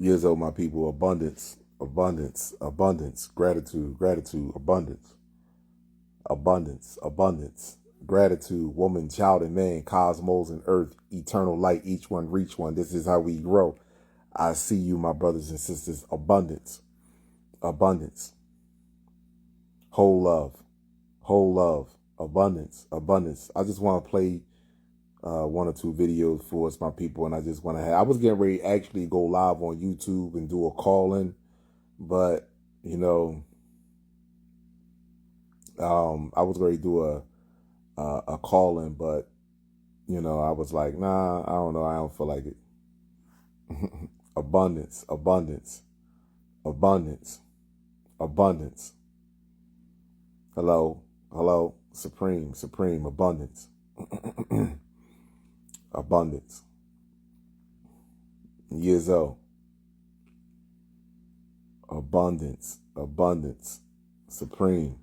Years old, my people. Abundance, abundance, abundance, gratitude, gratitude, abundance, abundance, abundance, gratitude, woman, child, and man, cosmos and earth, eternal light, each one reach one. This is how we grow. I see you, my brothers and sisters. Abundance, abundance, whole love, abundance, abundance. I just want to play one or two videos for us, my people, and I just want to have. I was getting ready to actually go live on YouTube and do a call in, but you know, I was ready to do a call in, but you know, I was like, nah, I don't know, I don't feel like it. Abundance, abundance, abundance, abundance. Hello, hello, supreme, supreme, abundance, abundance. Years old. Abundance, abundance, supreme,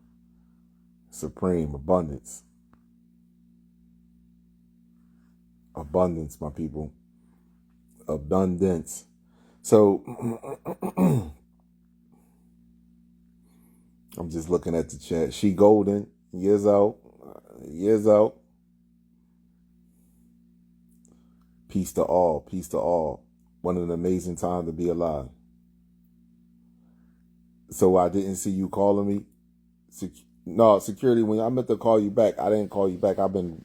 supreme, abundance, abundance, my people, abundance. So I'm just looking at the chat. She golden, years old, years old. Peace to all, peace to all. What an amazing time to be alive. So I didn't see you calling me. No, security, when I meant to call you back, I didn't call you back. I've been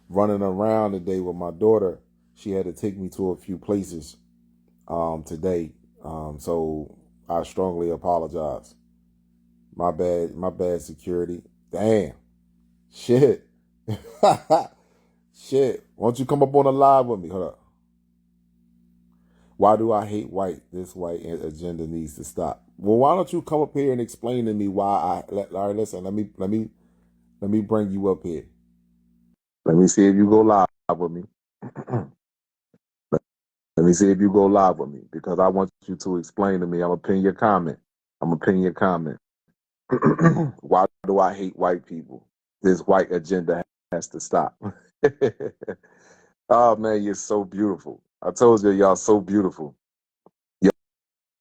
running around today with my daughter. She had to take me to a few places today. So I strongly apologize. My bad, security. Damn. Shit. Shit. Why don't you come up on the live with me? Hold up. Why do I hate white? This white agenda needs to stop. Well, why don't you come up here and explain to me why all right, listen, let me bring you up here. Let me see if you go live with me. Let me see if you go live with me, because I want you to explain to me. I'm gonna pin your comment. Why do I hate white people? This white agenda has to stop. Oh man, you're so beautiful. I told you, y'all so beautiful.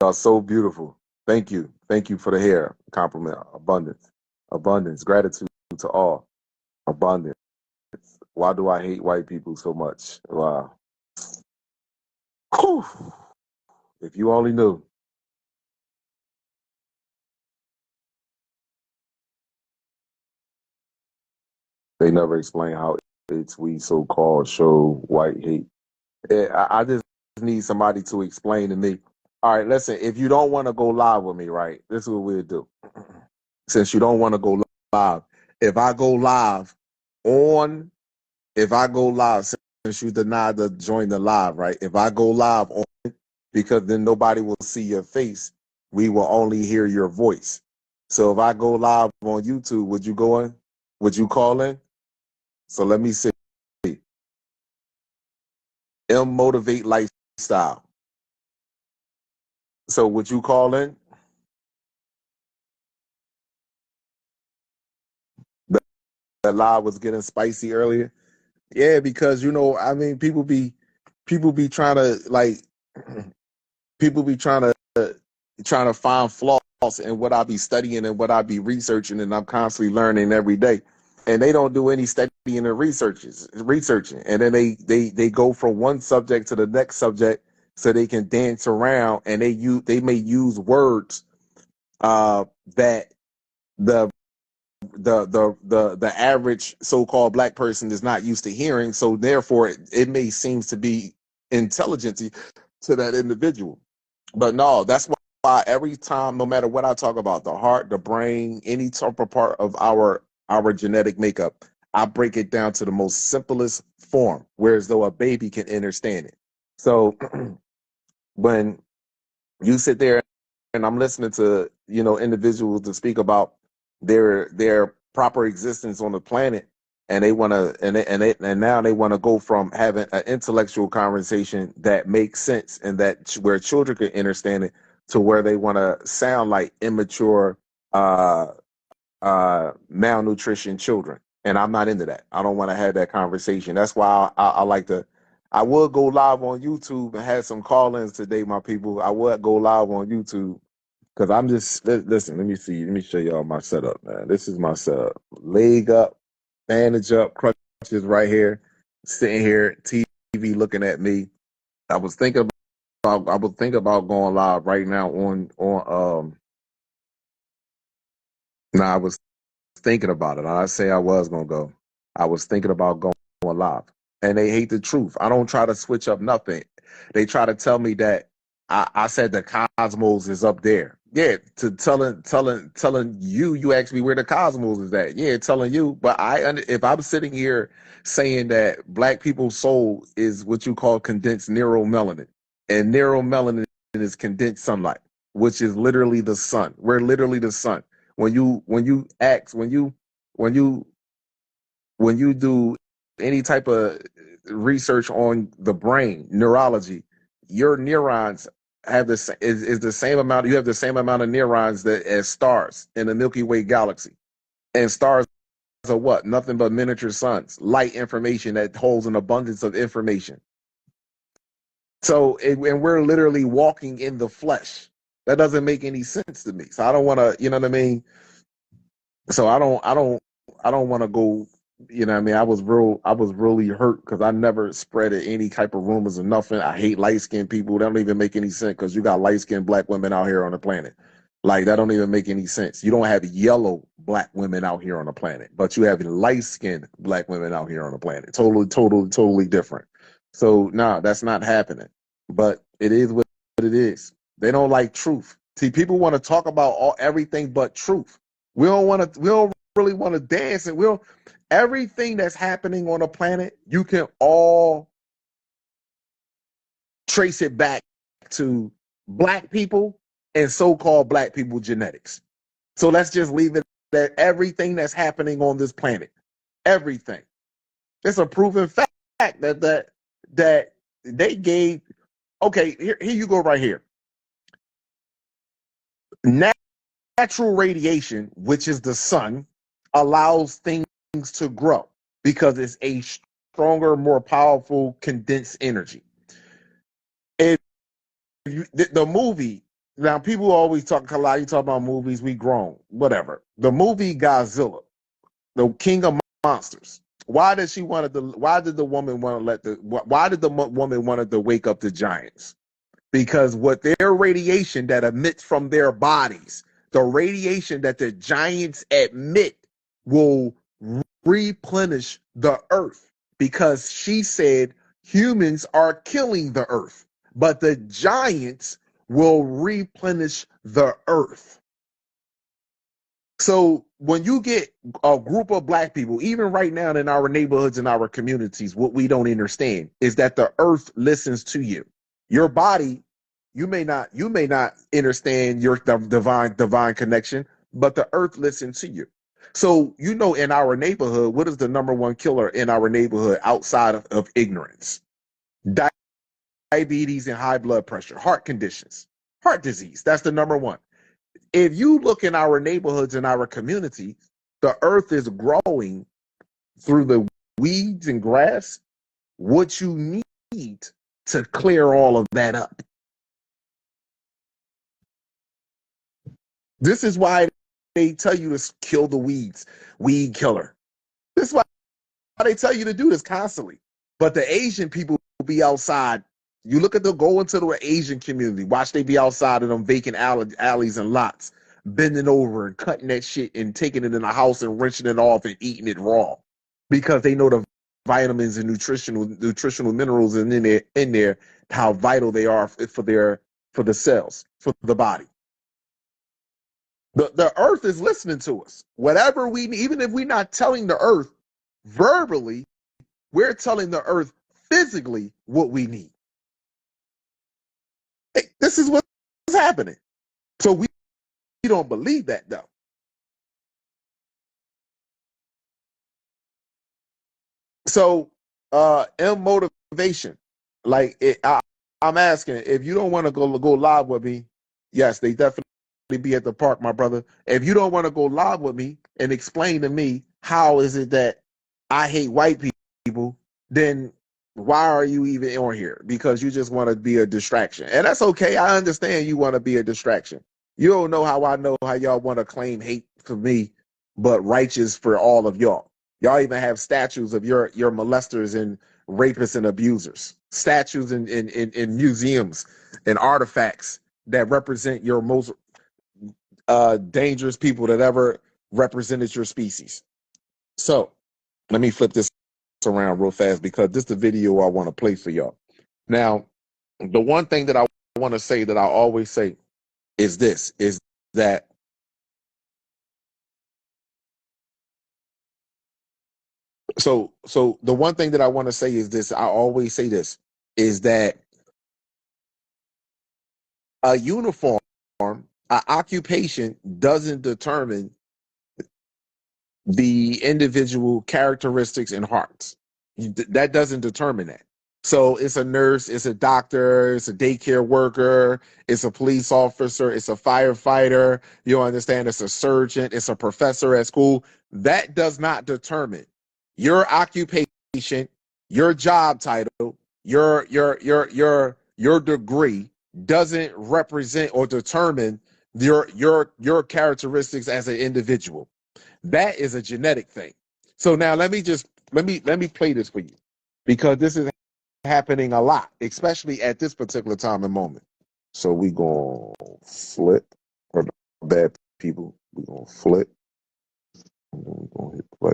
Y'all so beautiful. Thank you. Thank you for the hair compliment. Abundance. Abundance. Gratitude to all. Abundance. Why do I hate white people so much? Wow. Whew. If you only knew. They never explain how it's we so-called show white hate. I just need somebody to explain to me. All right, listen, if you don't want to go live with me, right, this is what we'll do. Since you don't want to go live, if I go live on, since you denied to join the live, right? If I go live on, because then nobody will see your face, we will only hear your voice. So if I go live on YouTube, would you go in? Would you call in? So let me see. M Motivate Lifestyle. So would you call in? That live was getting spicy earlier. Yeah, because you know, I mean, people be trying to like, people be trying to find flaws in what I be studying and what I be researching, and I'm constantly learning every day. And they don't do any studying or researching, and then they go from one subject to the next subject so they can dance around, and they may use words that the the average so-called black person is not used to hearing. So therefore, it may seems to be intelligent to that individual. But no, that's why every time, no matter what I talk about, the heart, the brain, any type of part of our genetic makeup, I break it down to the most simplest form, whereas though a baby can understand it. So when you sit there and I'm listening to, you know, individuals to speak about their proper existence on the planet, and they want to and now they want to go from having an intellectual conversation that makes sense and that where children can understand it, to where they want to sound like immature uh malnutrition children. And I'm not into that. I don't want to have that conversation. That's why I like to I would go live on YouTube and have some call-ins today, my people. I would go live on YouTube because I'm just listen. Let me see. Let me show y'all my setup, man. This is my setup. Leg up, bandage up, crutches right here, sitting here, TV looking at me. I was thinking about going live right now on. Now I was thinking about it. I say I was gonna go. I was thinking about going live, and they hate the truth. I don't try to switch up nothing. They try to tell me that I said the cosmos is up there. Yeah, to telling you. You asked me where the cosmos is at. Yeah, telling you. But if I'm sitting here saying that black people's soul is what you call condensed neuromelanin, and neuromelanin is condensed sunlight, which is literally the sun. We're literally the sun. When you do any type of research on the brain, neurology, your neurons have is the same amount. You have the same amount of neurons as stars in the Milky Way galaxy, and stars are what? Nothing but miniature suns, light information that holds an abundance of information. So, and we're literally walking in the flesh. That doesn't make any sense to me. So I don't want to, you know what I mean? So I don't want to go, you know what I mean? I was really hurt because I never spread any type of rumors or nothing. I hate light-skinned people. That don't even make any sense because you got light-skinned black women out here on the planet. Like, that don't even make any sense. You don't have yellow black women out here on the planet, but you have light-skinned black women out here on the planet. Totally different. So, nah, that's not happening. But it is what it is. They don't like truth. See, people want to talk about everything but truth. We don't really want to dance, and everything that's happening on the planet, you can all trace it back to black people and so-called black people genetics. So let's just leave it that everything that's happening on this planet, everything. It's a proven fact that they gave. Okay, here you go right here. Natural radiation, which is the sun, allows things to grow because it's a stronger, more powerful condensed energy. The movie, now people always talk a lot, you talk about movies, we grown, whatever. The movie Godzilla, the king of monsters. Why did the woman want to wake up the giants? Because what their radiation that emits from their bodies, the radiation that the giants emit will replenish the earth, because she said humans are killing the earth, but the giants will replenish the earth. So when you get a group of black people, even right now in our neighborhoods and our communities, what we don't understand is that the earth listens to you. Your body, you may not understand your divine connection, but the earth listens to you. So, in our neighborhood, what is the number one killer in our neighborhood outside of ignorance? Diabetes and high blood pressure, heart conditions, heart disease. That's the number one. If you look in our neighborhoods and our communities, the earth is growing through the weeds and grass. What you need to clear all of that up. This is why they tell you to kill the weeds, weed killer. This is why they tell you to do this constantly. But the Asian people will be outside. You go into the Asian community, watch they be outside of them vacant alleys and lots, bending over and cutting that shit and taking it in the house and wrenching it off and eating it raw, because they know the vitamins and nutritional minerals in there, how vital they are for the cells, for the body. The earth is listening to us. Whatever we need, even if we're not telling the earth verbally, we're telling the earth physically what we need. Hey, this is what's happening. So we don't believe that, though. So, M motivation, I'm asking, if you don't want to go live with me, yes, they definitely be at the park, my brother. If you don't want to go live with me and explain to me how is it that I hate white people, then why are you even on here? Because you just want to be a distraction. And that's okay. I understand you want to be a distraction. You don't know how y'all want to claim hate for me, but righteous for all of y'all. Y'all even have statues of your molesters and rapists and abusers. Statues in museums and artifacts that represent your most dangerous people that ever represented your species. So let me flip this around real fast because this is the video I want to play for y'all. Now, the one thing that I want to say that I always say is this, is that so the one thing that I want to say is this, I always say this, is that a uniform, an occupation doesn't determine the individual characteristics and hearts. That doesn't determine that. So it's a nurse, it's a doctor, it's a daycare worker, it's a police officer, it's a firefighter, you understand, it's a surgeon, it's a professor at school. That does not determine your occupation, your job title, your degree doesn't represent or determine your characteristics as an individual. That is a genetic thing. So now let me play this for you because this is happening a lot, especially at this particular time and moment. So we gonna flip for the bad people. We gonna flip and then we gonna hit play.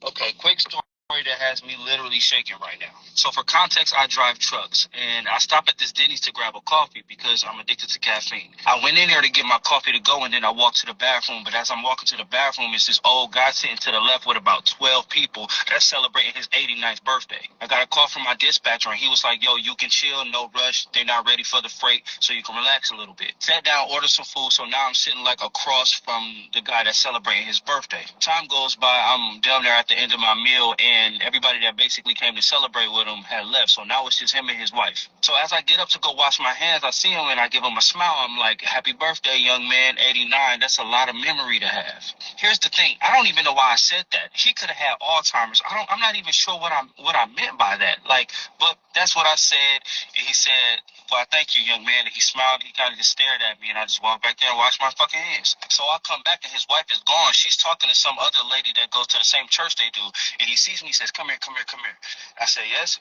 Okay, quick story that has me literally shaking right now. So for context, I drive trucks, and I stop at this Denny's to grab a coffee because I'm addicted to caffeine. I went in there to get my coffee to go, and then I walked to the bathroom, but as I'm walking to the bathroom, it's this old guy sitting to the left with about 12 people that's celebrating his 89th birthday. I got a call from my dispatcher, and he was like, yo, you can chill, no rush, they're not ready for the freight, so you can relax a little bit. Sat down, ordered some food, so now I'm sitting like across from the guy that's celebrating his birthday. Time goes by, I'm down there at the end of my meal, and everybody that basically came to celebrate with him had left, so now it's just him and his wife. So as I get up to go wash my hands, I see him and I give him a smile. I'm like, happy birthday, young man, 89. That's a lot of memory to have. Here's the thing, I don't even know why I said that. He could have had Alzheimer's. I'm not even sure what I meant by that. But that's what I said. And he said, well, thank you, young man. And he smiled. He kind of just stared at me, and I just walked back there and washed my fucking hands. So I come back, and his wife is gone. She's talking to some other lady that goes to the same church they do. And he sees me. He says, come here, come here, come here. I said, yes.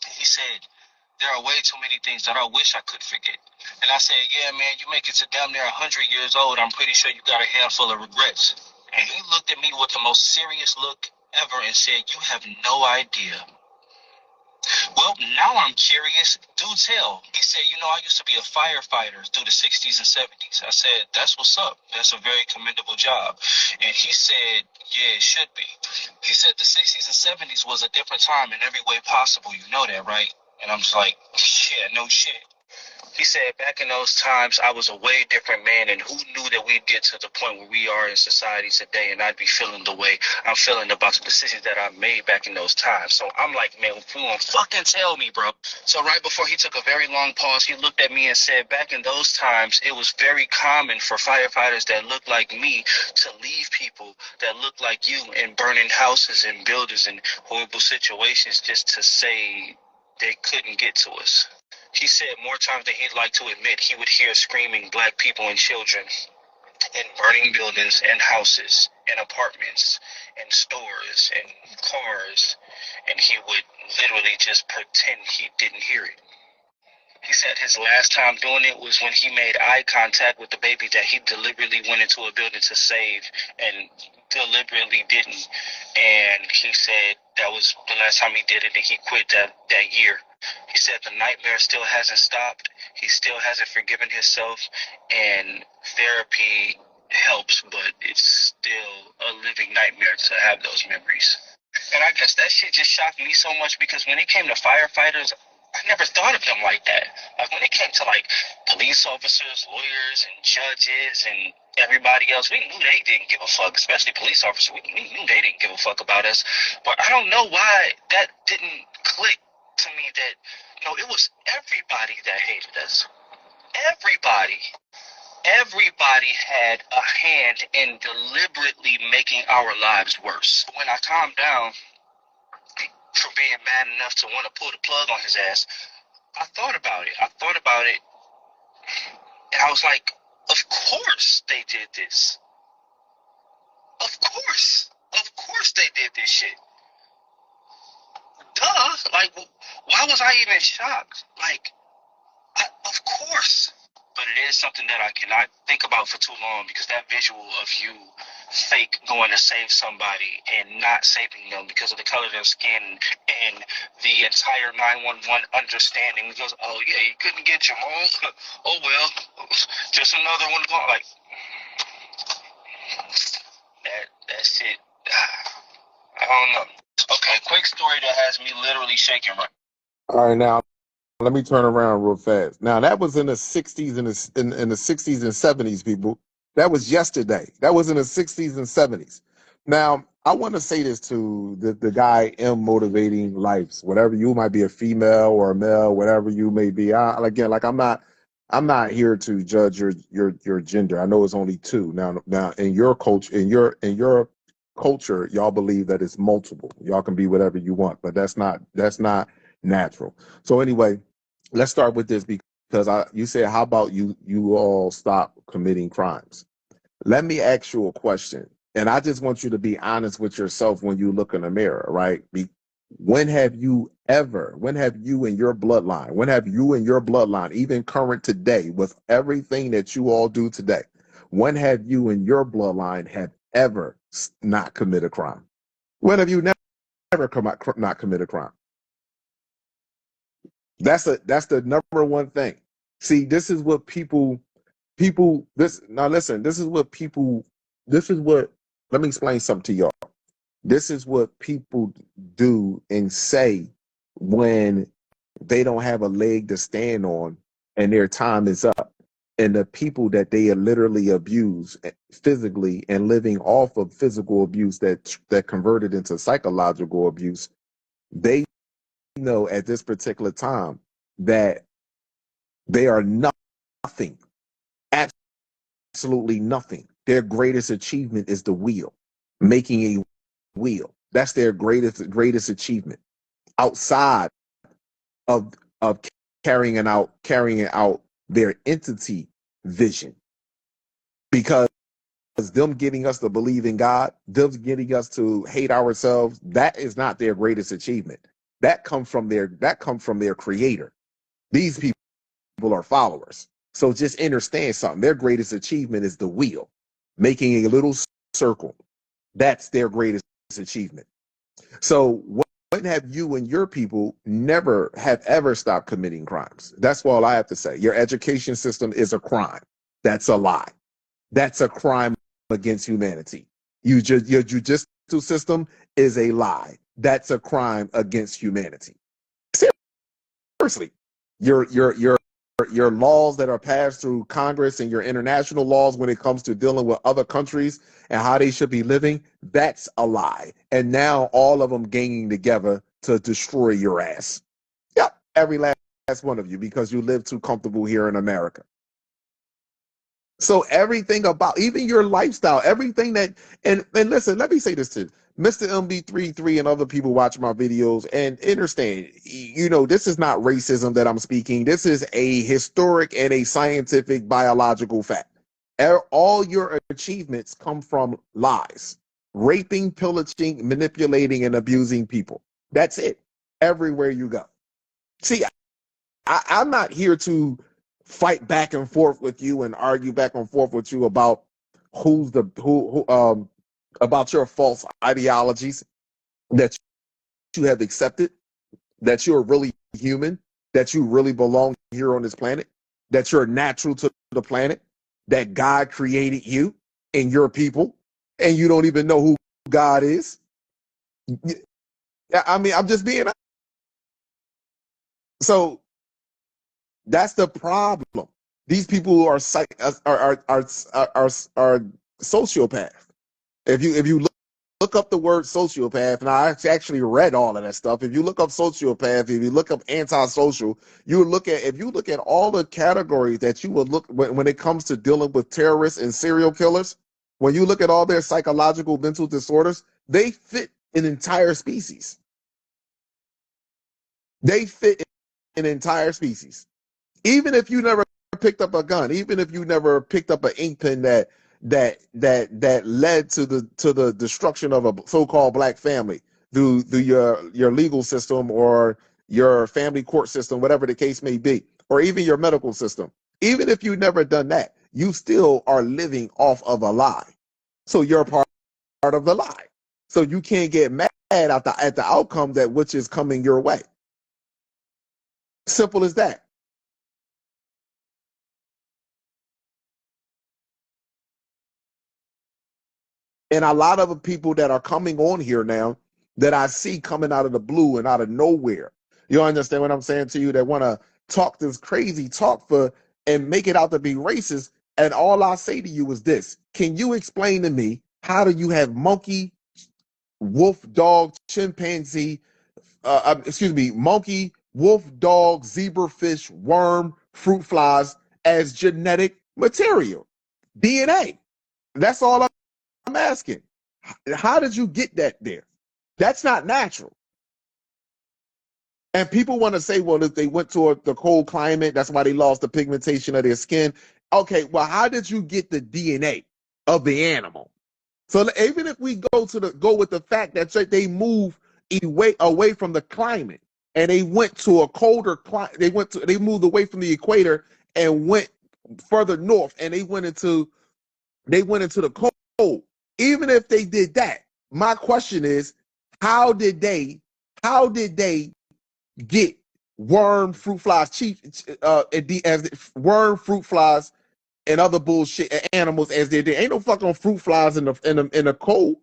And he said, there are way too many things that I wish I could forget. And I said, yeah, man, you make it to damn near 100 years old. I'm pretty sure you got a handful of regrets. And he looked at me with the most serious look ever and said, you have no idea. Well, now I'm curious. Do tell. He said, you know, I used to be a firefighter through the 60s and 70s. I said, that's what's up. That's a very commendable job. And he said, yeah, it should be. He said the 60s and 70s was a different time in every way possible. You know that, right? And I'm just like, yeah, no shit. He said, back in those times, I was a way different man, and who knew that we'd get to the point where we are in society today, and I'd be feeling the way I'm feeling about the decisions that I made back in those times. So I'm like, man, fucking tell me, bro. So right before he took a very long pause, he looked at me and said, back in those times, it was very common for firefighters that looked like me to leave people that looked like you in burning houses and buildings and horrible situations just to say they couldn't get to us. He said more times than he'd like to admit, he would hear screaming black people and children in burning buildings and houses and apartments and stores and cars, and he would literally just pretend he didn't hear it. He said his last time doing it was when he made eye contact with the baby that he deliberately went into a building to save and deliberately didn't. And he said that was the last time he did it, and he quit that year. He said the nightmare still hasn't stopped. He still hasn't forgiven himself, and therapy helps, but it's still a living nightmare to have those memories. And I guess that shit just shocked me so much because when it came to firefighters, I never thought of them like that. Like when it came to like police officers, lawyers, and judges, and everybody else, we knew they didn't give a fuck, especially police officers. We knew they didn't give a fuck about us. But I don't know why that didn't click to me that, you know, it was everybody that hated us. Everybody. Everybody had a hand in deliberately making our lives worse. When I calmed down, being mad enough to want to pull the plug on his ass. I thought about it. And I was like, of course they did this. Of course. Of course they did this shit. Duh. Like, why was I even shocked? Like, of course. But it is something that I cannot think about for too long, because that visual of you fake going to save somebody and not saving them because of the color of their skin, and the entire 911 understanding because, oh yeah, you couldn't get Jamal. Oh well, just another one gone. Like, that shit. I don't know. Okay, quick story that has me literally shaking right. All right, now let me turn around real fast. Now that was in the 60s and in the 60s and 70s, people. That was yesterday. That was in the 60s and 70s. Now I want to say this to the guy M Motivating Lives. Whatever, you might be a female or a male, whatever you may be. Again, like I'm not here to judge your gender. I know it's only two. Now in your culture, in your culture, y'all believe that it's multiple. Y'all can be whatever you want, but that's not natural. So anyway, let's start with this, because you said, how about you all stop committing crimes? Let me ask you a question, and I just want you to be honest with yourself when you look in the mirror, right? When have you in your bloodline, even current today, with everything that you all do today, when have you in your bloodline have ever not commit a crime? When have you never not commit a crime? That's the number one thing. See, this is what let me explain something to y'all. This is what people do and say when they don't have a leg to stand on and their time is up. And the people that they literally abuse physically and living off of physical abuse that converted into psychological abuse, they know at this particular time that they are nothing, absolutely nothing. Their greatest achievement is the wheel, making a wheel. That's their greatest achievement outside of carrying out their entity vision. Because them getting us to believe in God, them getting us to hate ourselves, that is not their greatest achievement. That comes from their creator. These people are followers. So just understand something. Their greatest achievement is the wheel, making a little circle. That's their greatest achievement. So when have you and your people never have ever stopped committing crimes? That's all I have to say. Your education system is a crime. That's a lie. That's a crime against humanity. Your judicial system is a lie. That's a crime against humanity. Seriously, your laws that are passed through Congress and your international laws when it comes to dealing with other countries and how they should be living, that's a lie. And now all of them ganging together to destroy your ass. Yep, every last one of you, because you live too comfortable here in America. So everything about, even your lifestyle, everything that, and listen, let me say this too. Mr. MB33 and other people watch my videos and understand, this is not racism that I'm speaking. This is a historic and a scientific biological fact. All your achievements come from lies, raping, pillaging, manipulating, and abusing people. That's it. Everywhere you go. See, I'm not here to fight back and forth with you and argue back and forth with you about about your false ideologies that you have accepted, that you're really human, that you really belong here on this planet, that you're natural to the planet, that God created you and your people, and you don't even know who God is. I mean, I'm just being. So that's the problem. These people are sociopath. If you look up the word sociopath, and I actually read all of that stuff. If you look up sociopath, if you look up antisocial, if you look at all the categories that you would look when it comes to dealing with terrorists and serial killers, when you look at all their psychological mental disorders, they fit an entire species. They fit an entire species. Even if you never picked up a gun, even if you never picked up an ink pen that led to the destruction of a so-called black family through your legal system or your family court system, whatever the case may be, or even your medical system. Even if you never done that, you still are living off of a lie. So you're part of the lie. So you can't get mad at the outcome that which is coming your way. Simple as that. And a lot of the people that are coming on here now that I see coming out of the blue and out of nowhere, you understand what I'm saying to you, that want to talk this crazy talk for and make it out to be racist. And all I say to you is this: can you explain to me how do you have monkey, wolf, dog, chimpanzee, monkey, wolf, dog, zebrafish, worm, fruit flies as genetic material, DNA? That's all I'm asking. How did you get that there? That's not natural. And people want to say, well, if they went to the cold climate, that's why they lost the pigmentation of their skin. Okay, well, how did you get the DNA of the animal? So even if we go with the fact that they move away from the climate and they went to a colder climate, they moved away from the equator and went further north, and they went into the cold. Even if they did that, my question is, how did they get worm, fruit flies, as worm, fruit flies, and other bullshit animals as they did? Ain't no fucking fruit flies in the cold.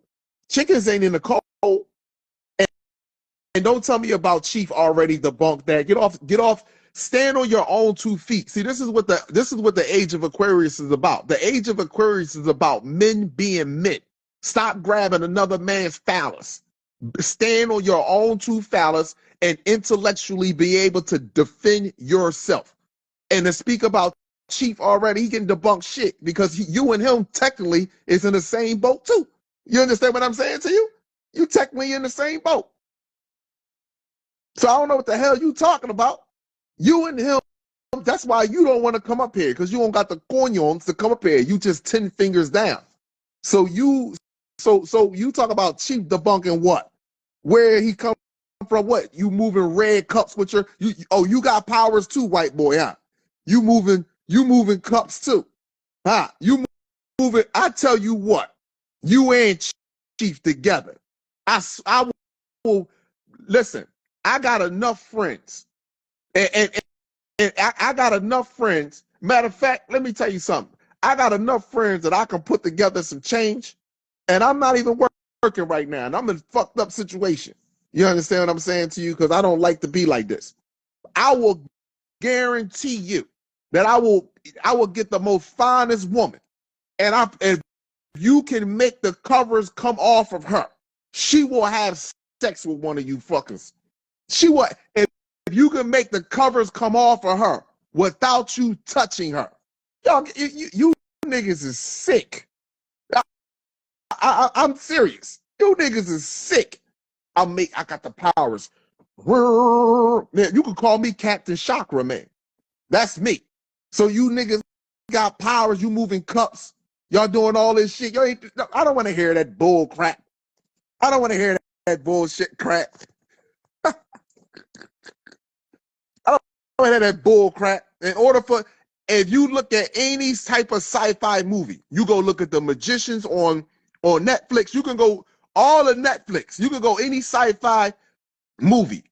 Chickens ain't in the cold. And don't tell me about Chief already debunked that. Get off. Stand on your own 2 feet. See, this is what the age of Aquarius is about. The age of Aquarius is about men being men. Stop grabbing another man's phallus. Stand on your own 2 phallus and intellectually be able to defend yourself. And to speak about Chief already, he can debunk shit because you and him technically is in the same boat too. You understand what I'm saying to you? You technically in the same boat. So I don't know what the hell you talking about. You and him, that's why you don't want to come up here, because you don't got the coñons to come up here. You just 10 fingers down. So you talk about Chief debunking what? Where he come from? What? You moving red cups with you got powers too, white boy, huh? You moving cups too. Huh? You moving, I tell you what, you and Chief together. I will listen, I got enough friends. And I got enough friends. Matter of fact, let me tell you something. I got enough friends that I can put together some change, and I'm not even working right now, and I'm in a fucked up situation. You understand what I'm saying to you? Because I don't like to be like this. I will guarantee you that I will get the most finest woman, and if you can make the covers come off of her, she will have sex with one of you fuckers. She will. If you can make the covers come off of her without you touching her, y'all, you niggas is sick. I'm serious. You niggas is sick. I got the powers. Man, you can call me Captain Chakra, man. That's me. So you niggas got powers. You moving cups. Y'all doing all this shit. I don't want to hear that bull crap. I don't want to hear that bullshit crap. That bull crap. If you look at any type of sci-fi movie, you go look at The Magicians on Netflix. You can go all of Netflix. You can go any sci-fi movie.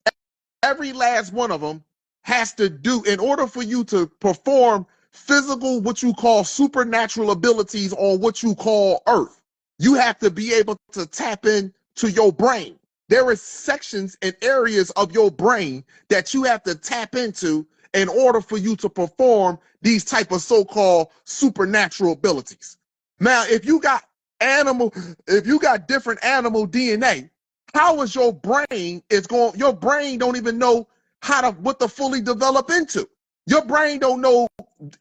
Every last one of them has to do, in order for you to perform physical, what you call supernatural abilities on what you call Earth, you have to be able to tap into your brain. There are sections and areas of your brain that you have to tap into in order for you to perform these type of so-called supernatural abilities. Now, if you got different animal DNA, how is your brain your brain don't even know what to fully develop into. Your brain don't know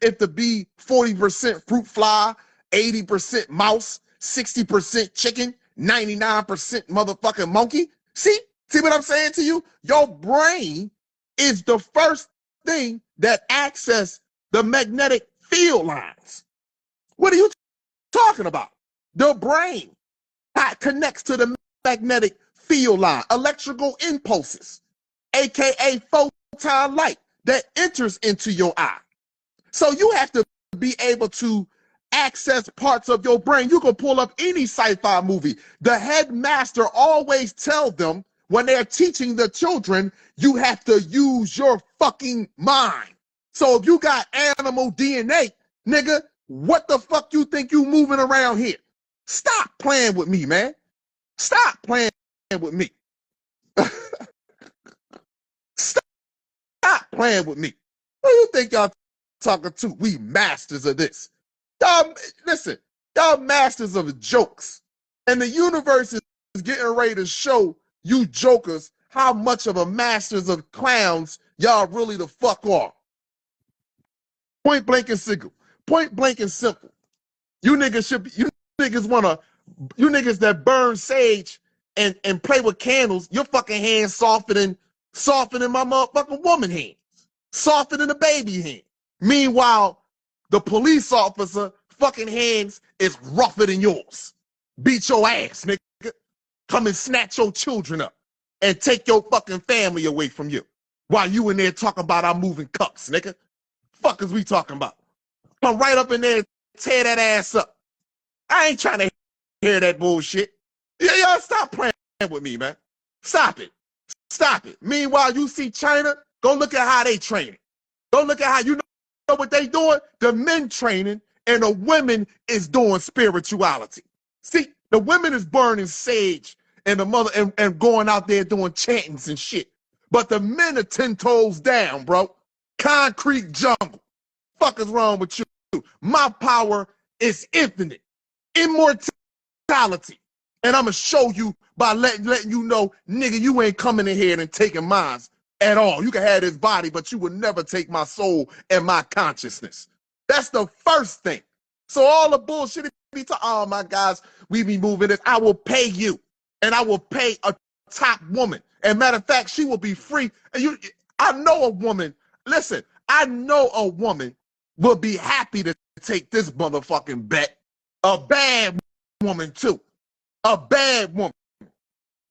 if to be 40% fruit fly, 80% mouse, 60% chicken, 99% motherfucking monkey. See what I'm saying to you? Your brain is the first thing that access the magnetic field lines. What are you talking about? The brain connects to the magnetic field line, electrical impulses, aka photon light that enters into your eye. So you have to be able to access parts of your brain. You can pull up any sci-fi movie. The headmaster always tells them when they're teaching the children, you have to use your fucking mind. So if you got animal DNA, nigga, what the fuck you think you moving around here? Stop playing with me, man. Stop playing with me. Stop playing with me. Who you think y'all talking to? We masters of this. Y'all, listen, y'all masters of jokes. And the universe is getting ready to show you jokers how much of a masters of clowns y'all really the fuck are. Point blank and simple. Point blank and simple. You niggas should be, you niggas that burn sage and play with candles, your fucking hands softer than my motherfucking woman hands. Softer than a baby hand. Meanwhile, the police officer fucking hands is rougher than yours. Beat your ass, nigga. Come and snatch your children up and take your fucking family away from you. While you in there talking about I'm moving cups, nigga. Fuck is we talking about? Come right up in there and tear that ass up. I ain't trying to hear that bullshit. Yeah, y'all stop playing with me, man. Stop it. Stop it. Meanwhile, you see China, go look at how they training. Go look at how, you know what they doing? The men training and the women is doing spirituality. See, the women is burning sage and the mother and going out there doing chantings and shit. But the men are 10 toes down, bro. Concrete jungle. Fuck is wrong with you? My power is infinite. Immortality. And I'm going to show you by letting you know, nigga, you ain't coming in here and taking mine at all. You can have this body, but you will never take my soul and my consciousness. That's the first thing. So all the bullshit, oh my guys, we be moving this. I will pay you, and I will pay a top woman. And matter of fact, she will be free. And I know a woman. Listen, I know a woman will be happy to take this motherfucking bet. A bad woman too. A bad woman.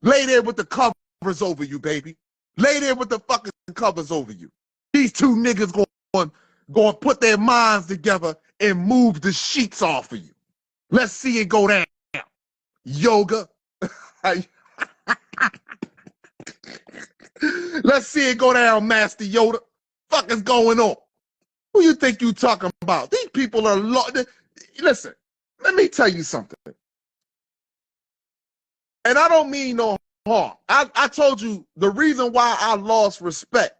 Lay there with the covers over you, baby. Lay there with the fucking covers over you. These two niggas going to put their minds together and move the sheets off of you. Let's see it go down. Yoga. Let's see it go down, Master Yoda. Fuck is going on? Who you think you talking about? These people are listen, let me tell you something. And I don't mean no harm. I told you the reason why I lost respect,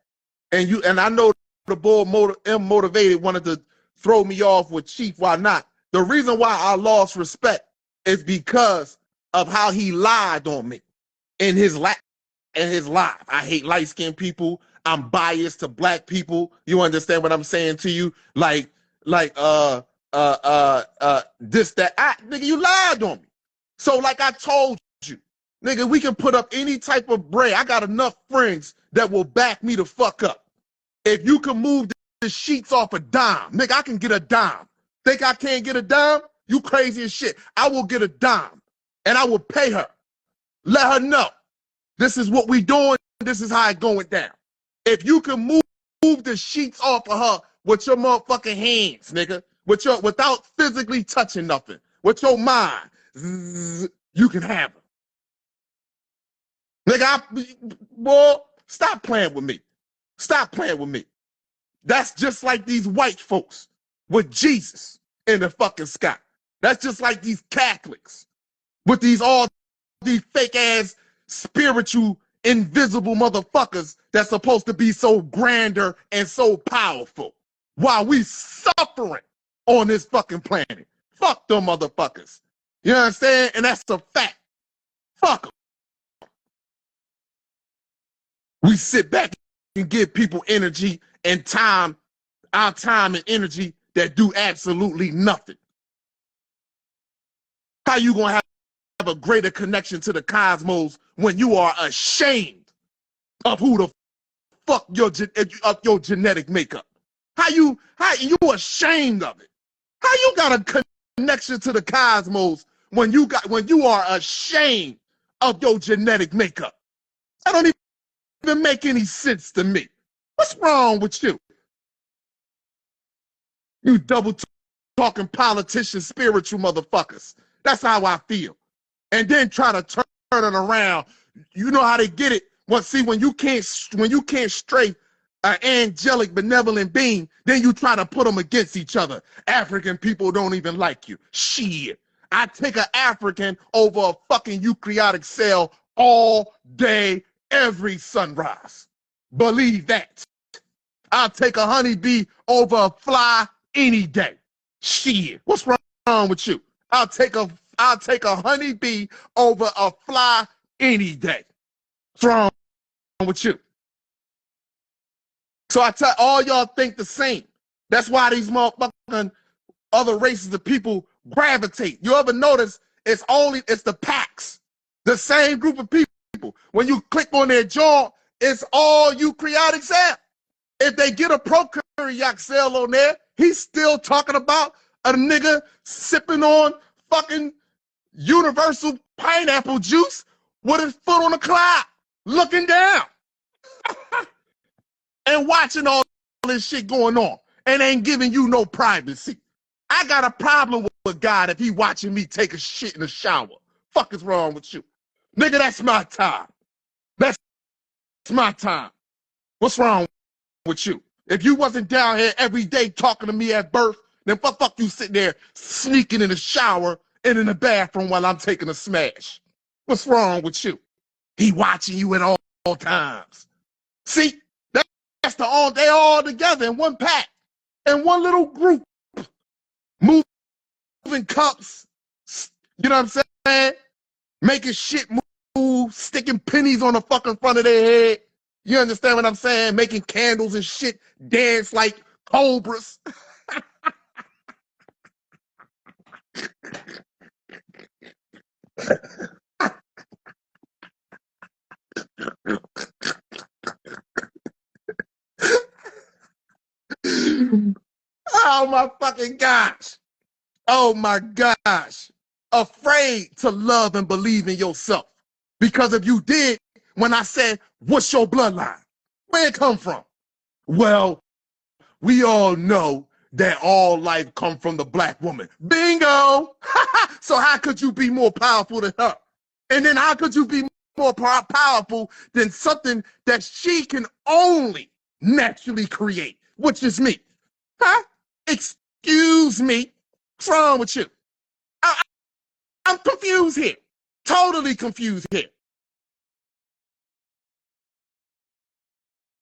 and I know the boy motivated wanted to throw me off with Chief. Why not? The reason why I lost respect is because of how he lied on me in his life. I hate light-skinned people. I'm biased to black people. You understand what I'm saying to you? Like this, that. Nigga, you lied on me. So like I told you, nigga, we can put up any type of bread. I got enough friends that will back me the fuck up. If you can move the sheets off a dime, nigga, I can get a dime. Think I can't get a dime? You crazy as shit. I will get a dime, and I will pay her. Let her know. This is what we doing. This is how it going down. If you can move the sheets off of her with your motherfucking hands, nigga, without physically touching nothing, with your mind, you can have her. Nigga, boy, stop playing with me. Stop playing with me. That's just like these white folks with Jesus in the fucking sky. That's just like these Catholics with these fake ass spiritual invisible motherfuckers that's supposed to be so grander and so powerful while we suffering on this fucking planet. Fuck them motherfuckers. You understand? And that's a fact. Fuck them. We sit back and give people energy and time, our time and energy that do absolutely nothing. How you gonna have a greater connection to the cosmos when you are ashamed of who the fuck your genetic makeup? How you ashamed of it? How you got a connection to the cosmos when you are ashamed of your genetic makeup? That don't even make any sense to me. What's wrong with you? You double talking politician spiritual motherfuckers. That's how I feel. And then try to turn it around. You know how they get it. Well, see, when you can't stray an angelic, benevolent being, then you try to put them against each other. African people don't even like you. Shit. I take an African over a fucking eukaryotic cell all day, every sunrise. Believe that. I'll take a honeybee over a fly any day. Shit. What's wrong with you? I'll take a honeybee over a fly any day. What's wrong with you? So I tell all y'all think the same. That's why these motherfucking other races of people gravitate. You ever notice it's the packs, the same group of people. When you click on their jaw, it's all eukaryotic cell. If they get a prokaryotic cell on there, he's still talking about a nigga sipping on fucking universal pineapple juice with his foot on the cloud, looking down and watching all this shit going on and ain't giving you no privacy. I got a problem with God if he watching me take a shit in the shower. Fuck is wrong with you? Nigga, that's my time. That's my time. What's wrong with you? If you wasn't down here every day talking to me at birth, then fuck you sitting there sneaking in the shower and in the bathroom while I'm taking a smash. What's wrong with you? He watching you at all times. See, that's they all together in one pack, in one little group, moving cups, you know what I'm saying? Making shit move, sticking pennies on the fucking front of their head. You understand what I'm saying? Making candles and shit dance like cobras. Oh my fucking gosh. Oh my gosh. Afraid to love and believe in yourself. Because if you did, when I said, what's your bloodline? Where it come from? Well, we all know that all life come from the black woman. Bingo! So how could you be more powerful than her? And then how could you be more powerful than something that she can only naturally create, which is me? Huh? Excuse me. What's wrong with you? I'm confused here. Totally confused here.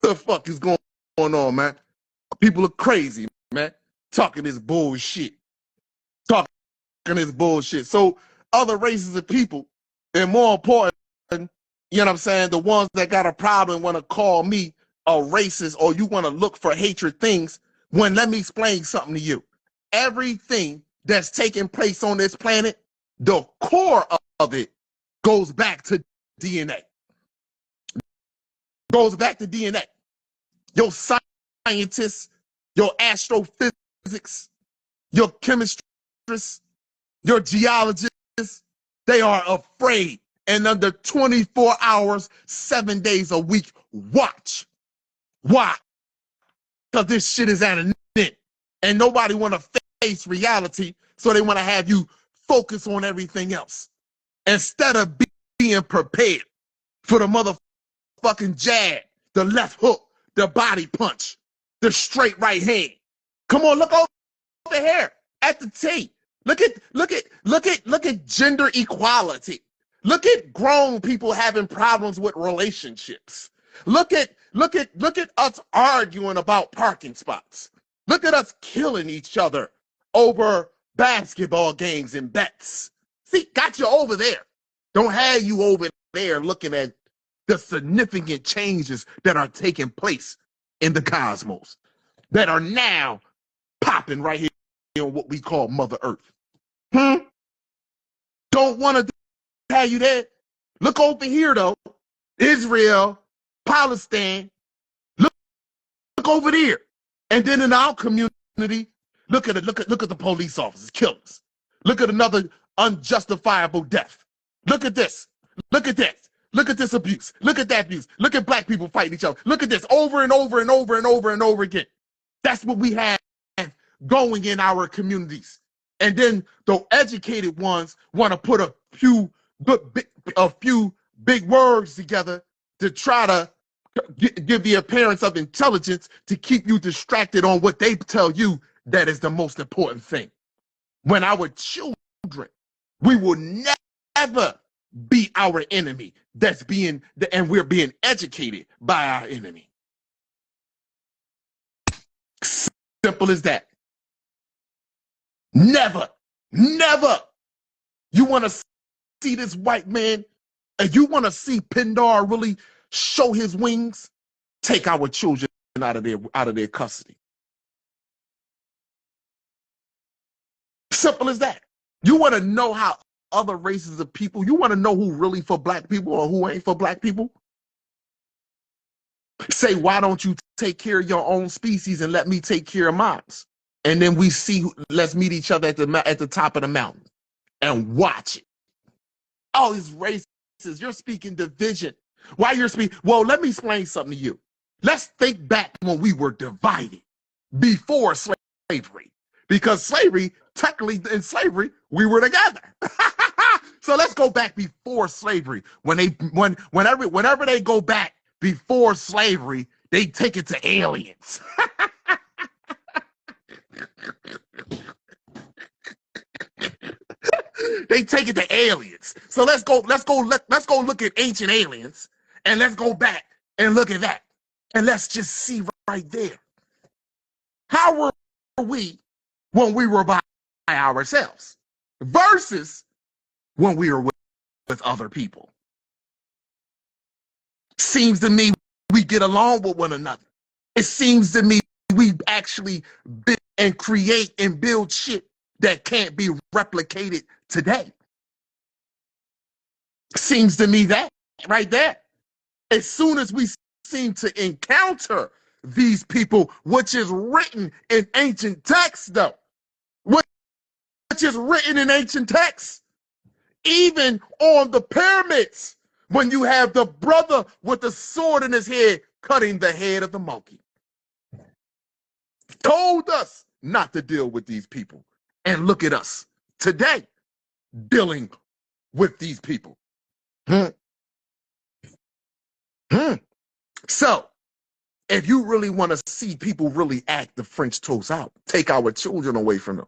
What the fuck is going on, man? People are crazy, man. Talking this bullshit. Talking this bullshit. So other races of people, they're more important, you know what I'm saying? The ones that got a problem want to call me a racist or you want to look for hatred things, when let me explain something to you. Everything that's taking place on this planet, the core of it goes back to DNA. Goes back to DNA. Your scientists, your astrophysics, your chemists, your geologists, they are afraid. And under 24 hours, 7 days a week, watch. Why? Because this shit is at an end. And nobody want to face reality, so they want to have you focus on everything else. Instead of being prepared for the motherfucking jab, the left hook, the body punch, the straight right hand. Come on, look over here at the T. Look at gender equality. Look at grown people having problems with relationships. Look at us arguing about parking spots. Look at us killing each other over basketball games and bets. See, got you over there. Don't have you over there looking at the significant changes that are taking place in the cosmos that are now popping right here on what we call Mother Earth. Don't want to have you there. Look over here, though. Israel, Palestine, over there. And then in our community, look at the police officers, killers. Look at another unjustifiable death. Look at this. Look at that. Look at this abuse. Look at that abuse. Look at black people fighting each other. Look at this over and over and over and over and over again. That's what we have going in our communities. And then the educated ones want to put a few big words together to try to give the appearance of intelligence to keep you distracted on what they tell you that is the most important thing. When our children, we will never be our enemy. And we're being educated by our enemy. Simple as that. Never. You want to see this white man, and you want to see Pindar really show his wings? Take our children out of their custody. Simple as that. You want to know how other races of people, you want to know who really for black people or who ain't for black people? Say, why don't you take care of your own species and let me take care of mine? And then let's meet each other at the top of the mountain and watch it. Oh, it's racist. You're speaking division. Why you're speaking? Well, let me explain something to you. Let's think back when we were divided before slavery. Because technically in slavery, we were together. So let's go back before slavery. Whenever they go back before slavery, they take it to aliens. They take it to aliens. So let's go look at ancient aliens, and let's go back and look at that. And let's just see right there. How were we when we were by ourselves versus when we were with other people? Seems to me we get along with one another. It seems to me we actually build and create and build shit that can't be replicated today. Seems to me that right there. As soon as we seem to encounter these people, which is written in ancient texts, though, which is written in ancient texts, even on the pyramids, when you have the brother with the sword in his head cutting the head of the monkey. Told us not to deal with these people. And look at us today dealing with these people. So, if you really want to see people really act the French toast out, take our children away from them.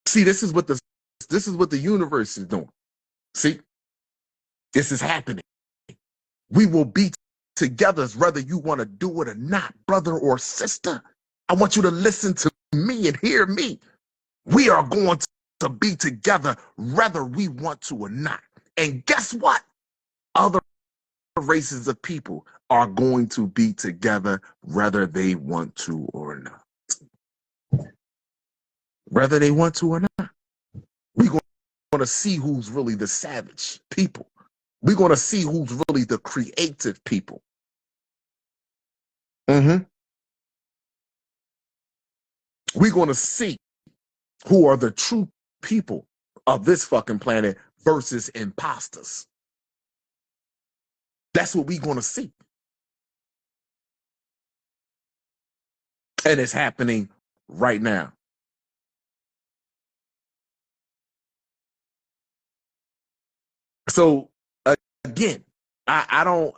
See, this is what the universe is doing. See, this is happening. We will be together whether you want to do it or not, brother or sister. I want you to listen to me and hear me. We are going to be together whether we want to or not. And guess what? Other races of people are going to be together whether they want to or not. Whether they want to or not. We're going to see who's really the savage people. We're going to see who's really the creative people. We're going to see who are the true people of this fucking planet versus imposters. That's what we're going to see. And it's happening right now. So again, I don't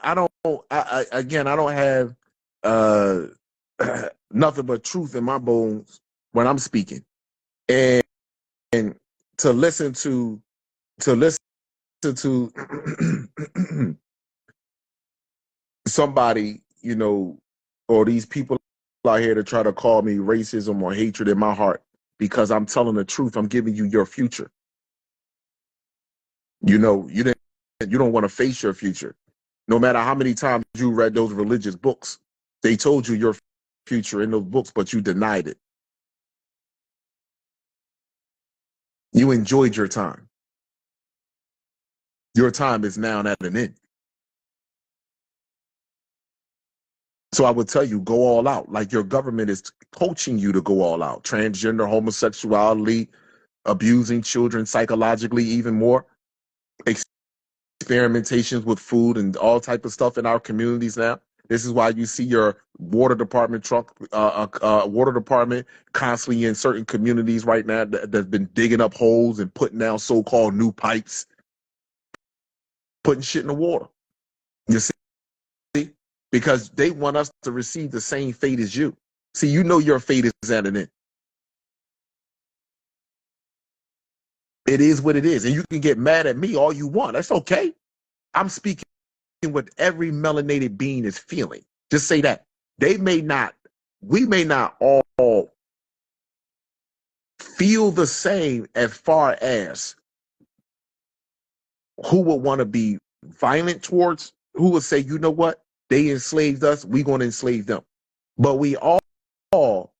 have nothing but truth in my bones when I'm speaking. And to listen to somebody, you know, or these people out here to try to call me racism or hatred in my heart because I'm telling the truth. I'm giving you your future. You know, you don't want to face your future. No matter how many times you read those religious books, they told you your future in those books, but you denied it. You enjoyed your time. Your time is now at an end. So I would tell you, go all out. Like your government is coaching you to go all out. Transgender, homosexuality, abusing children psychologically, even more. Experimentations with food and all type of stuff in our communities now. This is why you see your water department water department constantly in certain communities right now that's been digging up holes and putting down so-called new pipes, putting shit in the water. You see, because they want us to receive the same fate as you. See, you know your fate is at an end. It is what it is, and you can get mad at me all you want. That's okay. I'm speaking what every melanated being is feeling. Just say that. We may not all feel the same as far as who would want to be violent towards, who would say, you know what, they enslaved us, we're going to enslave them. But we all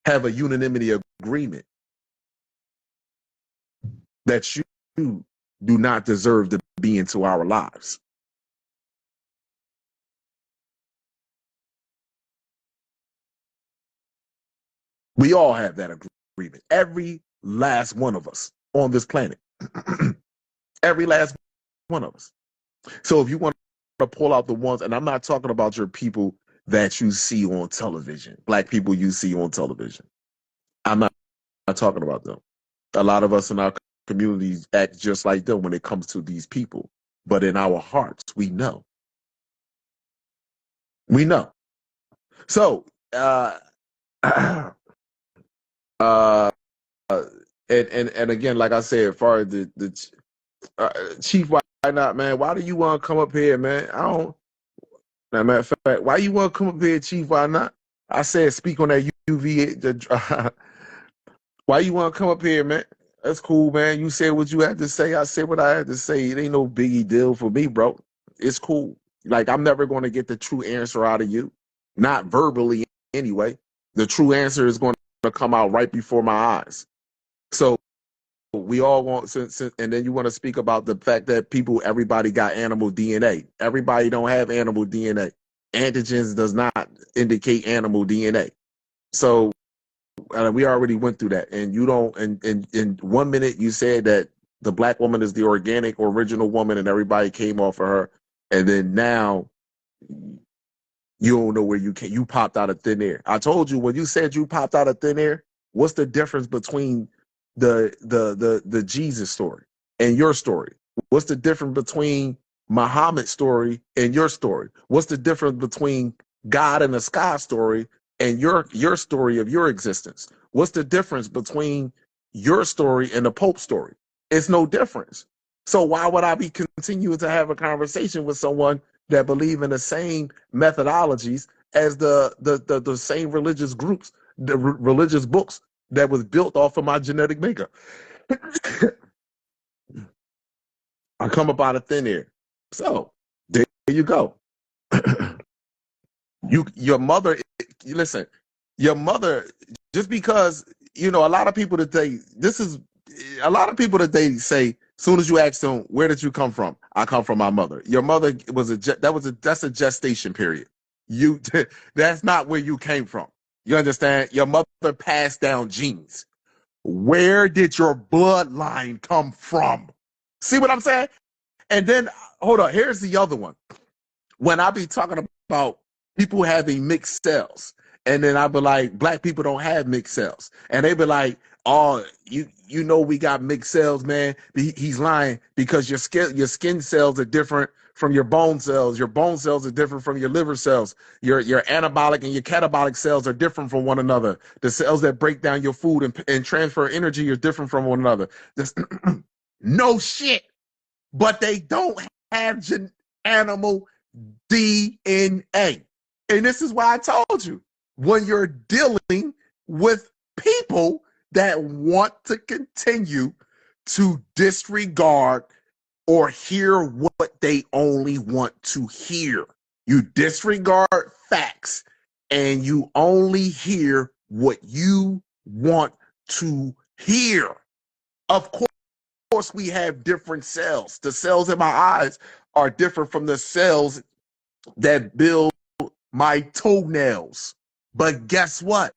have a unanimity agreement that you do not deserve to be into our lives. We all have that agreement. Every last one of us on this planet. Every last one of us. So if you want to pull out the ones, and I'm not talking about your people that you see on television, black people you see on television. I'm not talking about them. A lot of us in our communities act just like them when it comes to these people. But in our hearts, we know. We know. So, and again, like I said, as far as the Chief, why not, man? Why do you want to come up here, man? I don't. As a matter of fact, why you want to come up here, Chief? Why not? I said speak on that UV. Why you want to come up here, man? That's cool, man. You said what you had to say. I said what I had to say. It ain't no biggie deal for me, bro. It's cool. Like, I'm never going to get the true answer out of you. Not verbally, anyway. The true answer is going to come out right before my eyes. So we all want, and then you want to speak about the fact that everybody got animal DNA. Everybody don't have animal DNA. Antigens does not indicate animal DNA. So we already went through that. And you don't, in 1 minute you said that the black woman is the organic original woman and everybody came off of her. And then now you don't know where you popped out of thin air. I told you when you said you popped out of thin air, what's the difference between the Jesus story and your story? What's the difference between Muhammad's story and your story? What's the difference between God in the sky story and your story of your existence? What's the difference between your story and the Pope story? It's no difference. So why would I be continuing to have a conversation with someone that believe in the same methodologies as the same religious groups, the religious books that was built off of my genetic makeup? I come up out of thin air. So there you go. Your mother, listen, your mother, just because, a lot of people today, say, soon as you ask them, where did you come from? I come from my mother. Your mother that's a gestation period. That's not where you came from. You understand? Your mother passed down genes. Where did your bloodline come from? See what I'm saying? And then, hold on, here's the other one. When I be talking about people having mixed cells, and then I be like, black people don't have mixed cells. And they be like, oh, we got mixed cells, man. He's lying because your skin cells are different from your bone cells. Your bone cells are different from your liver cells. Your anabolic and your catabolic cells are different from one another. The cells that break down your food and transfer energy are different from one another. No shit. But they don't have animal DNA. And this is why I told you, when you're dealing with people that want to continue to disregard or hear what they only want to hear, you disregard facts and you only hear what you want to hear. Of course, we have different cells. The cells in my eyes are different from the cells that build my toenails. But guess what?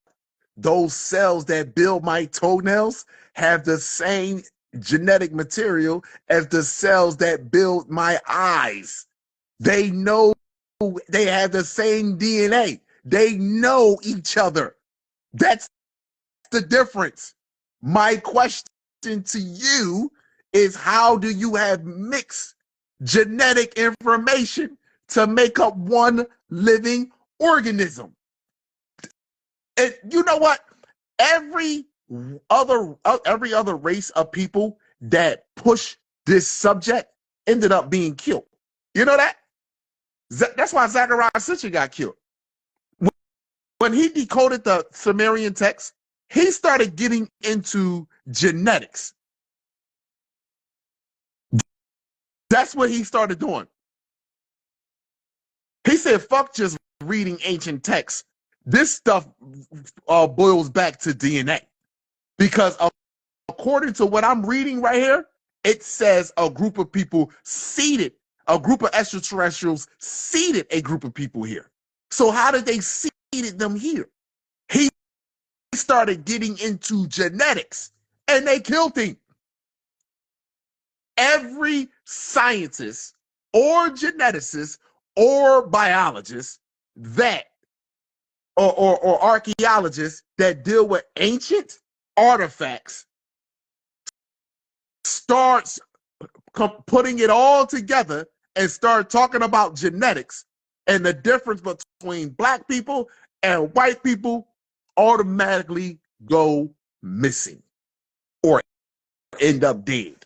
Those cells that build my toenails have the same genetic material as the cells that build my eyes. They know, they have the same DNA. They know each other. That's the difference. My question to you is, how do you have mixed genetic information to make up one living organism? And you know what? Every other race of people that push this subject ended up being killed. You know that? That's why Zechariah Sitchin got killed. When he decoded the Sumerian text, he started getting into genetics. That's what he started doing. He said, fuck just reading ancient texts. This stuff boils back to DNA. Because according to what I'm reading right here, it says a group of people seeded, a group of extraterrestrials seeded a group of people here. So how did they seeded them here? He started getting into genetics and they killed him. Every scientist or geneticist or biologist that or archaeologists that deal with ancient artifacts starts putting it all together and start talking about genetics, and the difference between black people and white people automatically go missing or end up dead.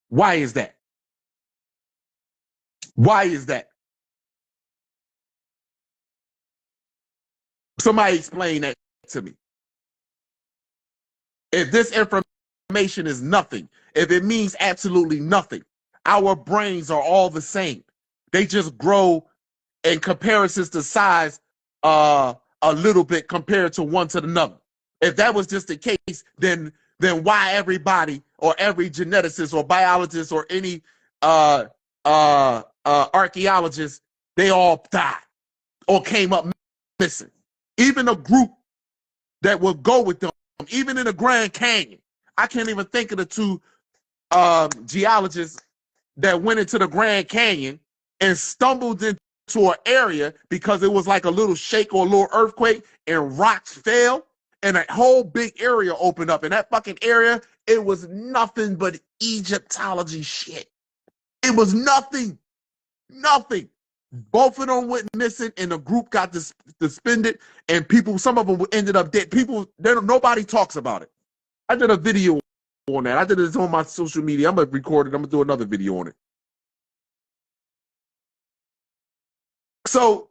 Why is that? Why is that? Somebody explain that to me. If this information is nothing, if it means absolutely nothing, our brains are all the same. They just grow in comparisons to size a little bit compared to one to another. If that was just the case, then why everybody or every geneticist or biologist or any archaeologist, they all died or came up missing? Even a group that will go with them, even in the Grand Canyon. I can't even think of the two geologists that went into the Grand Canyon and stumbled into an area because it was like a little shake or a little earthquake and rocks fell and a whole big area opened up. And that fucking area, it was nothing but Egyptology shit. It was nothing. Both of them went missing and the group got suspended and people, some of them ended up dead. Nobody talks about it. I did a video on that. I did it on my social media. I'm going to record it. I'm going to do another video on it. So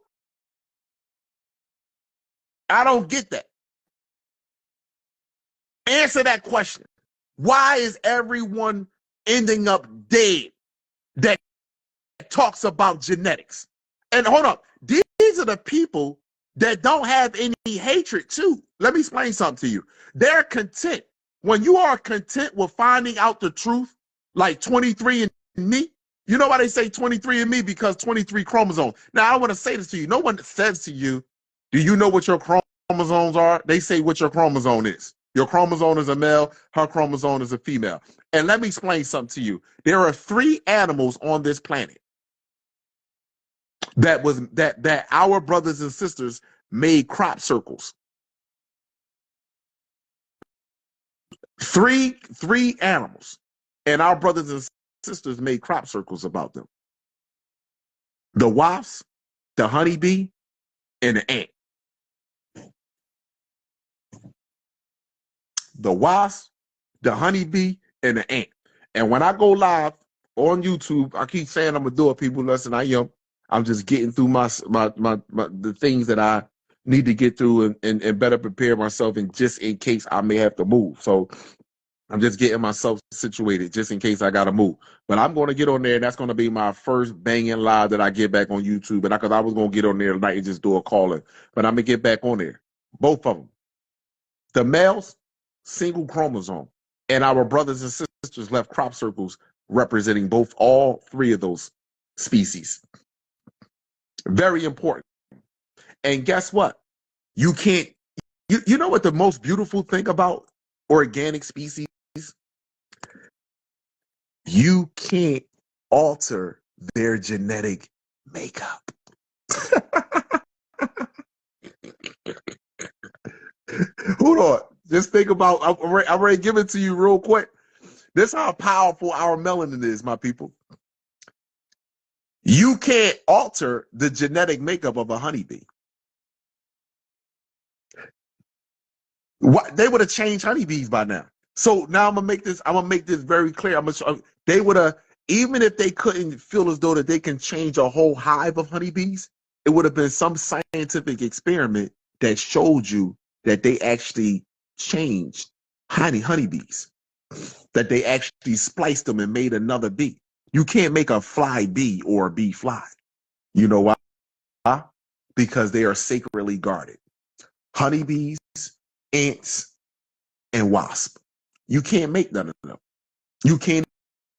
I don't get that. Answer that question. Why is everyone ending up dead that talks about genetics? And hold up, these are the people that don't have any hatred too. Let me explain something to you. They're content. When you are content with finding out the truth, like 23andMe, you know why they say 23andMe? Because 23 chromosomes. Now, I want to say this to you. No one says to you, do you know what your chromosomes are? They say what your chromosome is. Your chromosome is a male, her chromosome is a female. And let me explain something to you. There are 3 animals on this planet that our brothers and sisters made crop circles. Three animals, and our brothers and sisters made crop circles about them. The wasp, the honeybee, and the ant. The wasp, the honeybee, and the ant. And when I go live on YouTube, I keep saying I'm gonna do it. People, listen, I'm just getting through my the things that I need to get through and better prepare myself, and just in case I may have to move. So I'm just getting myself situated just in case I gotta move. But I'm gonna get on there, and that's gonna be my first banging live that I get back on YouTube. And because I was gonna get on there tonight and just do a call-in, but I'm gonna get back on there. Both of them. The males, single chromosome, and our brothers and sisters left crop circles representing all 3 of those species. Very important. And guess what? You can't, you know what the most beautiful thing about organic species? You can't alter their genetic makeup. Hold on. Just think about, I'm ready to give it to you real quick. This is how powerful our melanin is, my people. You can't alter the genetic makeup of a honeybee. What, they would have changed honeybees by now. So now I'm gonna make this very clear. They would have, even if they couldn't feel as though that they can change a whole hive of honeybees, it would have been some scientific experiment that showed you that they actually changed honeybees, that they actually spliced them and made another bee. You can't make a fly bee or a bee fly. You know why? Because they are sacredly guarded. Honeybees, ants, and wasps. You can't make none of them. You can't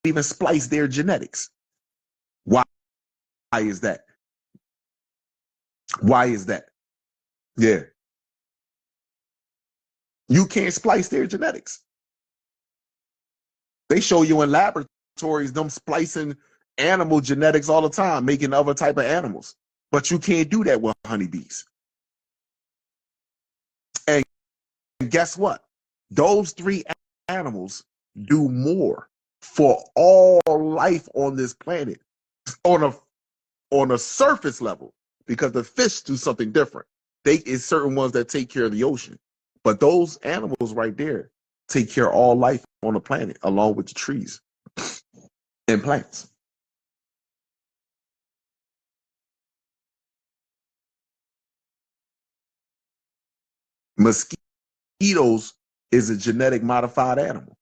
even splice their genetics. Why is that? Why is that? Yeah. You can't splice their genetics. They show you in laboratories them splicing animal genetics all the time, making other type of animals. But you can't do that with honeybees. And guess what? Those three animals do more for all life on this planet on a surface level, because the fish do something different. They is certain ones that take care of the ocean, but those animals right there take care of all life on the planet, along with the trees and plants. Mosquitoes is a genetic modified animal.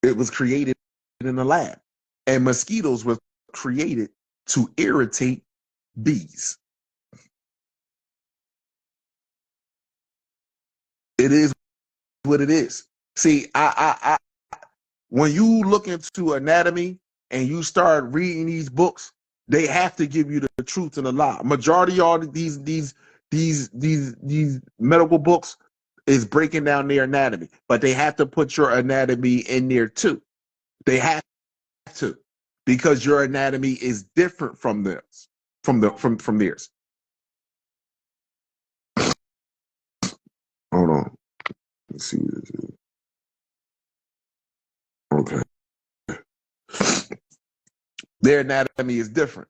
It was created in the lab, and mosquitoes were created to irritate bees. It is what it is. See, when you look into anatomy and you start reading these books, they have to give you the truth and the lie. Majority of all these medical books is breaking down their anatomy, but they have to put your anatomy in there too. They have to, because your anatomy is different from theirs, from theirs. Hold on. Let's see what this is. Okay. Their anatomy is different.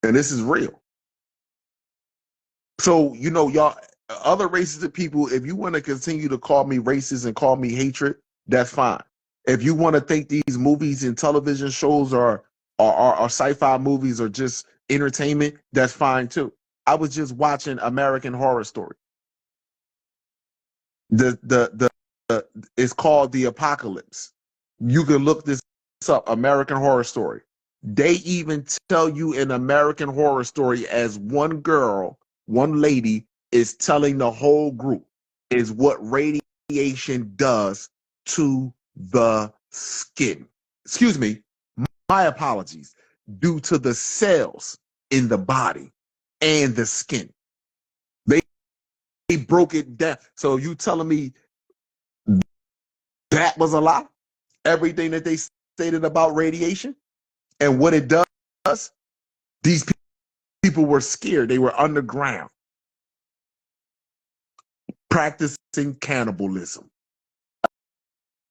And this is real. So, you know, y'all, other races of people, if you want to continue to call me racist and call me hatred, that's fine. If you want to think these movies and television shows or sci-fi movies are just entertainment, that's fine too. I was just watching American Horror Story. It's called The Apocalypse. You can look this up, American Horror Story. They even tell you in American Horror Story, as one girl, one lady is telling the whole group, is what radiation does to the skin. Excuse me, my apologies. Due to the cells in the body and the skin. They broke it down. So you telling me that was a lie? Everything that they stated about radiation and what it does, these people were scared. They were underground, practicing cannibalism.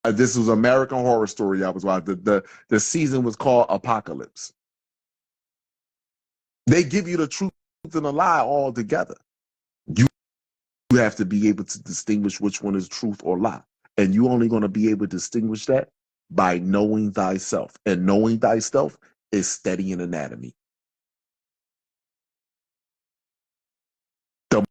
This was American Horror Story. I was watching. The season was called Apocalypse. They give you the truth and the lie all together. You have to be able to distinguish which one is truth or lie. And you're only going to be able to distinguish that by knowing thyself. And knowing thyself is studying anatomy. The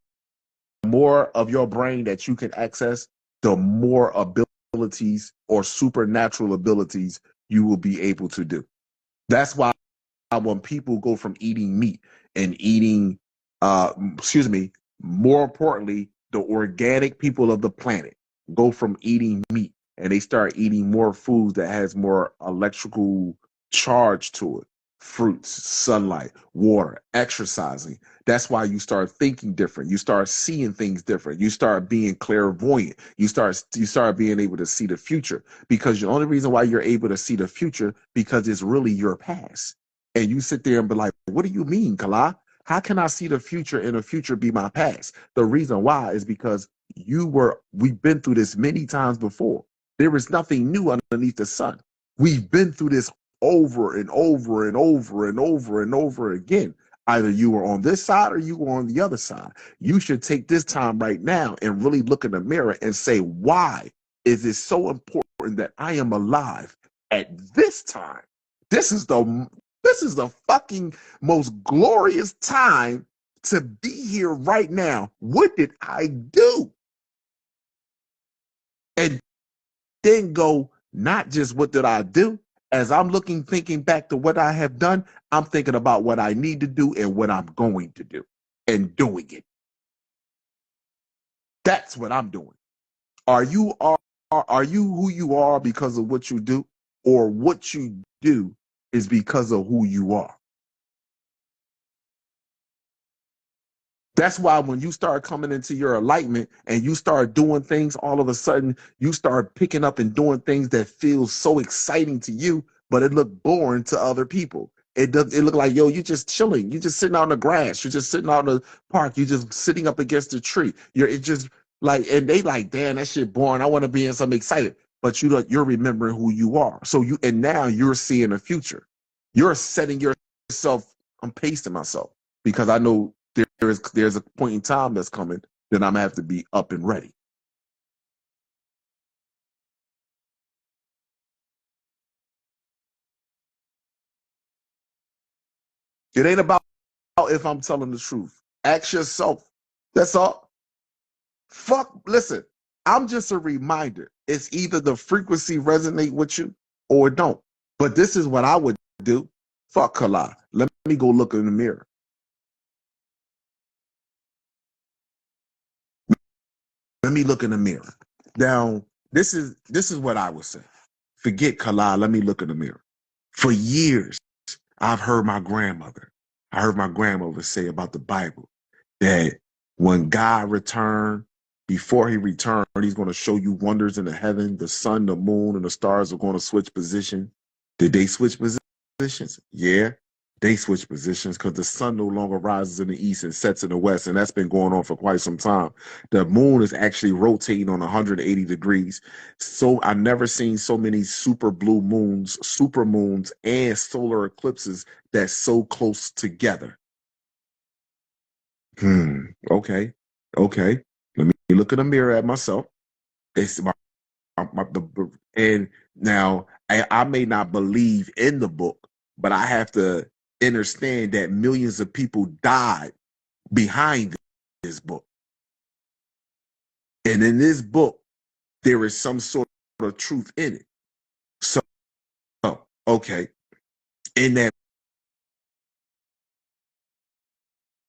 more of your brain that you can access, the more abilities or supernatural abilities you will be able to do. That's why when people go from eating meat and eating, more importantly, the organic people of the planet go from eating meat and they start eating more foods that has more electrical charge to it. fruits, sunlight, water, exercising. That's why you start thinking different. You start seeing things different. You start being clairvoyant. You start being able to see the future, because the only reason why you're able to see the future because it's really your past. And you sit there and be like, what do you mean, Kala? How can I see the future and the future be my past? The reason why is because we've been through this many times before. There is nothing new underneath the sun. We've been through this over and over and over and over and over again. Either you were on this side or you were on the other side. You should take this time right now and really look in the mirror and say, why is it so important that I am alive at this time? This is the fucking most glorious time to be here right now. What did I do? And then go, not just what did I do? As I'm thinking back to what I have done, I'm thinking about what I need to do and what I'm going to do and doing it. That's what I'm doing. Are you who you are because of what you do, or what you do is because of who you are? That's why when you start coming into your enlightenment and you start doing things, all of a sudden you start picking up and doing things that feel so exciting to you, but it look boring to other people. It look like, yo, you just chilling. You just sitting out in the grass. You're just sitting out in the park. You just sitting up against a tree. It's just like, and they like, damn, that shit boring. I want to be in something excited. But you're remembering who you are. And now you're seeing the future. You're setting yourself, I'm pacing myself because I know there's a point in time that's coming that I'm gonna have to be up and ready. It ain't about if I'm telling the truth. Ask yourself. That's all. Listen, I'm just a reminder. It's either the frequency resonate with you or it don't. But this is what I would do. Fuck Kala. Let me go look in the mirror. Let me look in the mirror. Now, this is what I would say. Forget Kala. Let me look in the mirror. For years, I heard my grandmother say about the Bible that when God returned, before he returned, he's going to show you wonders in the heaven. The sun, the moon, and the stars are going to switch position. Did they switch positions? Yeah, they switch positions because the sun no longer rises in the east and sets in the west, and that's been going on for quite some time. The moon is actually rotating on 180 degrees. So I've never seen so many super blue moons, super moons, and solar eclipses that's so close together. Okay. Okay. Let me look in the mirror at myself. It's and now I may not believe in the book, but I have to understand that millions of people died behind this book. And in this book, there is some sort of truth in it. So, okay. In that